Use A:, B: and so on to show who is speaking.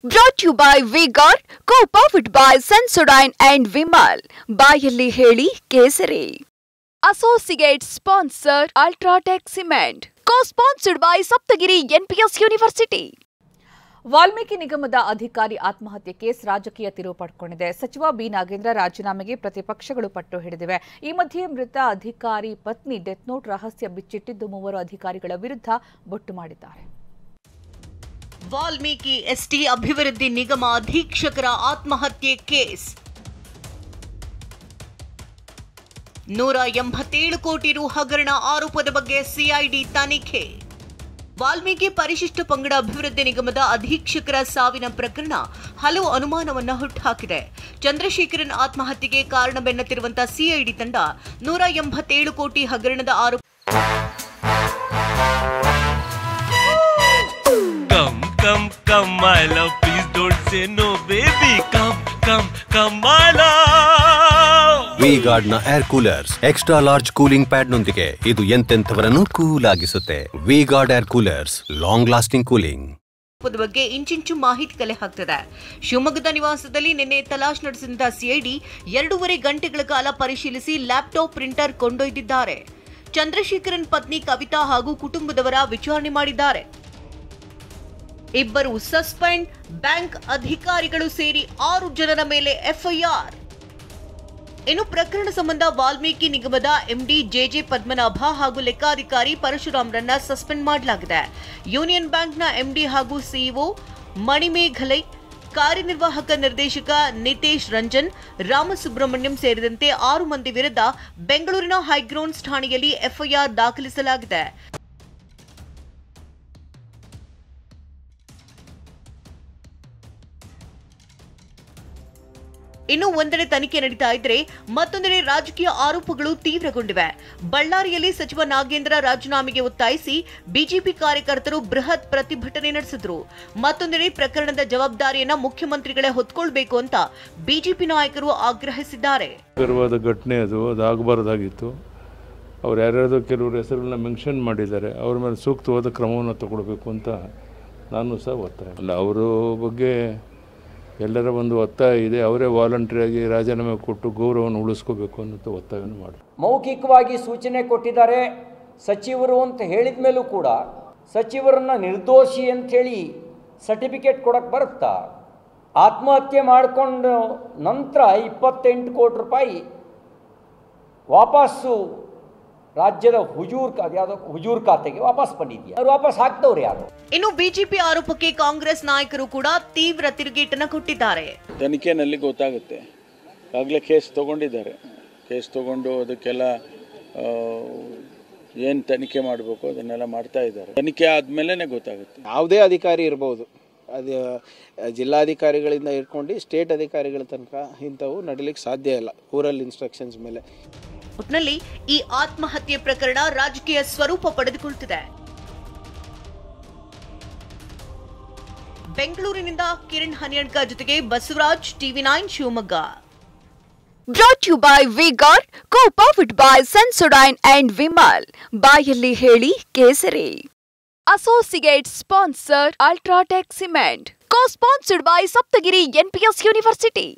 A: Brought to you by V-Guard, co-powered by Sensodyne and Vimal. ಬಾಯಲ್ಲಿ ಹೇಳಿ ಕೇಸರಿ. Associate sponsor Ultratech Cement. Co-sponsored by Saptagiri NPS University. Valmiki ನಿಗಮದ ಅಧಿಕಾರಿ ಆತ್ಮಹತ್ಯೆ case ರಾಜಕೀಯ ತಿರುವು ಪಡೆದುಕೊಂಡಿದೆ. ಸಚಿವ ಬಿ ನಾಗೇಂದ್ರ ರಾಜೀನಾಮೆಗೆ ಪ್ರತಿಪಕ್ಷಗಳು ಪಟ್ಟು ಹಿಡಿದಿವೆ. ಈ ಮಧ್ಯೆ ಮೃತ ಅಧಿಕಾರಿ ಪತ್ನಿ ಡೆತ್ ನೋಟ್ ರಹಸ್ಯ ಬಿಚ್ಚಿಟ್ಟಿದ್ದು ಮೂವರು ಅಧಿಕಾರಿಗಳ ವಿರುದ್ಧ ಬೊಟ್ಟು ಮಾಡಿದ್ದಾರೆ.
B: ವಾಲ್ಮೀಕಿ ಎಸ್ಟಿ ಅಭಿವೃದ್ಧಿ ನಿಗಮ ಅಧೀಕ್ಷಕರ ಆತ್ಮಹತ್ಯೆ ಕೇಸ್ 187 ಕೋಟಿ ರು ಹಗರಣ ಆರೋಪದ ಬಗ್ಗೆ ಸಿಐಡಿ ತನಿಖೆ. ವಾಲ್ಮೀಕಿ ಪರಿಶಿಷ್ಟ ಪಂಗಡ ಅಭಿವೃದ್ಧಿ ನಿಗಮದ ಅಧೀಕ್ಷಕರ ಸಾವಿನ ಪ್ರಕರಣ ಹಲವು ಅನುಮಾನವನ್ನು ಹುಟ್ಟುಹಾಕಿದೆ. ಚಂದ್ರಶೇಖರನ್ ಆತ್ಮಹತ್ಯೆಗೆ ಕಾರಣ ಬೆನ್ನತ್ತಿರುವಂತಹ ಸಿಐಡಿ ತಂಡ 187 ಕೋಟಿ ಹಗರಣದ ಆರೋಪ
C: Come, my love, please don't say no, baby. Come, my love.
D: V-Guard ನ air coolers extra large cooling pad ನೊಂದಿಗೆ ಇದು ಎಂತೆಂಥವರನ್ನು ಕೂಲ್ ಆಗಿಸುತ್ತೆ. V-Guard air coolers, long lasting cooling.
B: ಬಗ್ಗೆ ಇಂಚಿಂಚು ಮಾಹಿತಿ ಕಲೆ ಹಾಕ್ತಿದೆ. ಶಿವಮೊಗ್ಗದ ನಿವಾಸದಲ್ಲಿ ನಿನ್ನೆ ತಲಾಶ್ ನಡೆಸಿದ ಸಿಐಡಿ 2.5 ಗಂಟೆಗಳ ಕಾಲ ಪರಿಶೀಲಿಸಿ ಲ್ಯಾಪ್ಟಾಪ್ ಪ್ರಿಂಟರ್ ಕೊಂಡೊಯ್ದಿದ್ದಾರೆ. ಚಂದ್ರಶೇಖರನ್ ಪತ್ನಿ ಕವಿತಾ ಹಾಗೂ ಕುಟುಂಬದವರ ವಿಚಾರಣೆ ಮಾಡಿದ್ದಾರೆ. ಇಬ್ಬರು ಸಸ್ಪೆಂಡ್, ಬ್ಯಾಂಕ್ ಅಧಿಕಾರಿಗಳು ಸೇರಿ 6 ಜನರ ಮೇಲೆ ಎಫ್ಐಆರ್. ಇನ್ನು ಪ್ರಕರಣ ಸಂಬಂಧ ವಾಲ್ಮೀಕಿ ನಿಗಮದ ಎಂಡಿ ಜೆಜೆ ಪದ್ಮನಾಭ ಹಾಗೂ ಲೆಕ್ಕಾಧಿಕಾರಿ ಪರಶುರಾಮ್ರನ್ನ ಸಸ್ಪೆಂಡ್ ಮಾಡಲಾಗಿದೆ. ಯೂನಿಯನ್ ಬ್ಯಾಂಕ್ನ ಎಂಡಿ ಹಾಗೂ ಸಿಇಒ ಮಣಿಮೇಘಲೈ, ಕಾರ್ಯನಿರ್ವಾಹಕ ನಿರ್ದೇಶಕ ನಿತೇಶ್ ರಂಜನ್, ರಾಮಸುಬ್ರಹ್ಮಣ್ಯಂ ಸೇರಿದಂತೆ 6 ಮಂದಿ ವಿರುದ್ಧ ಬೆಂಗಳೂರಿನ ಹೈಗ್ರೌಂಡ್ಸ್ ಠಾಣೆಯಲ್ಲಿ ಎಫ್ಐಆರ್ ದಾಖಲಿಸಲಾಗಿದೆ. ಇನ್ನು ಒಂದೆಡೆ ತನಿಖೆ ನಡೀತಾ ಇದ್ರೆ ಮತ್ತೊಂದೆಡೆ ರಾಜಕೀಯ ಆರೋಪಗಳು ತೀವ್ರಗೊಂಡಿವೆ. ಬಳ್ಳಾರಿಯಲ್ಲಿ ಸಚಿವ ನಾಗೇಂದ್ರ ರಾಜೀನಾಮೆಗೆ ಒತ್ತಾಯಿಸಿ ಬಿಜೆಪಿ ಕಾರ್ಯಕರ್ತರು ಬೃಹತ್ ಪ್ರತಿಭಟನೆ ನಡೆಸಿದ್ರು. ಮತ್ತೊಂದೆಡೆ ಪ್ರಕರಣದ ಜವಾಬ್ದಾರಿಯನ್ನ ಮುಖ್ಯಮಂತ್ರಿಗಳೇ ಹೊತ್ಕೊಳ್ಬೇಕು ಅಂತ ಬಿಜೆಪಿ ನಾಯಕರು ಆಗ್ರಹಿಸಿದ್ದಾರೆ.
E: ಘಟನೆ ಅದು ಆಗಬಾರ್ದಾಗಿತ್ತು. ಅವ್ರು ಯಾರ್ಯಾರು ಕೆಲವರು ಹೆಸರನ್ನ ಮೆನ್ಷನ್ ಮಾಡಿದ್ದಾರೆ, ಅವ್ರ ಮೇಲೆ ಸೂಕ್ತವಾದ ಕ್ರಮವನ್ನು ತಗೊಳ್ಬೇಕು ಅಂತ ನಾನು ಸಹ ಒತ್ತಾಯ ಅಲ್ಲ. ಅವರ ಬಗ್ಗೆ ಎಲ್ಲರ ಒಂದು ಒತ್ತಾಯ ಇದೆ. ಅವರೇ ವಾಲಂಟ್ರಿಯಾಗಿ ರಾಜೀನಾಮೆ ಕೊಟ್ಟು ಗೌರವವನ್ನು ಉಳಿಸ್ಕೋಬೇಕು ಅನ್ನೋ ಒತ್ತಾಯವನ್ನು ಮಾಡಿ
F: ಮೌಖಿಕವಾಗಿ ಸೂಚನೆ ಕೊಟ್ಟಿದ್ದಾರೆ ಸಚಿವರು ಅಂತ ಹೇಳಿದ ಮೇಲೂ ಕೂಡ ಸಚಿವರನ್ನು ನಿರ್ದೋಷಿ ಅಂಥೇಳಿ ಸರ್ಟಿಫಿಕೇಟ್ ಕೊಡೋಕ್ಕೆ ಬರುತ್ತಾ? ಆತ್ಮಹತ್ಯೆ ಮಾಡಿಕೊಂಡು ನಂತರ 28 ಕೋಟಿ ರೂಪಾಯಿ ವಾಪಸ್ಸು ರಾಜ್ಯದ ಹುಜೂರ್ ಖಾತೆಗೆ ವಾಪಸ್ ಬಂದಿದೆಯಾ? ಅವ್ರು ವಾಪಸ್ ಹಾಕ್ತವ್ರು ಯಾರು?
B: ಇನ್ನು ಬಿಜೆಪಿ ಆರೋಪಕ್ಕೆ ಕಾಂಗ್ರೆಸ್ ನಾಯಕರು ಕೂಡ ತೀವ್ರ ತಿರುಗೇಟನ್ನು ಕೊಟ್ಟಿದ್ದಾರೆ.
G: ತನಿಖೆನಲ್ಲಿ ಗೊತ್ತಾಗುತ್ತೆ. ಆಗಲೇ ಕೇಸ್ ತಗೊಂಡಿದ್ದಾರೆ. ಕೇಸ್ ತಗೊಂಡು ಅದಕ್ಕೆಲ್ಲ ಏನು ತನಿಖೆ ಮಾಡಬೇಕು ಅದನ್ನೆಲ್ಲ ಮಾಡ್ತಾ ಇದ್ದಾರೆ. ತನಿಖೆ ಆದಮೇಲೆ ಗೊತ್ತಾಗುತ್ತೆ.
H: ಯಾವುದೇ ಅಧಿಕಾರಿ ಇರ್ಬೋದು, ಅದು ಜಿಲ್ಲಾಧಿಕಾರಿಗಳಿಂದ ಇಟ್ಕೊಂಡು ಸ್ಟೇಟ್ ಅಧಿಕಾರಿಗಳ ತನಕ ಇಂಥವು ನಡೀಲಿಕ್ಕೆ ಸಾಧ್ಯ ಇಲ್ಲ ಊರಲ್ಲಿ ಇನ್ಸ್ಟ್ರಕ್ಷನ್ಸ್ ಮೇಲೆ.
B: ಒಟ್ನಲ್ಲಿ ಈ ಆತ್ಮಹತ್ಯೆ ಪ್ರಕರಣ ರಾಜಕೀಯ ಸ್ವರೂಪ ಪಡೆದುಕೊಳ್ಳುತ್ತಿದೆ. ಬೆಂಗಳೂರಿನಿಂದ ಕಿರಣ್ ಹನಿಯಡ್ಕ ಜೊತೆಗೆ Basavaraj, TV9 Shivamogga.
A: Brought to you by V-Guard, co-powered by Sensodyne and Vimal. ಬಾಯಲ್ಲಿ ಹೇಳಿ ಕೇಸರಿ. Associate sponsor Ultratech Cement. Co-sponsored by Saptagiri NPS University.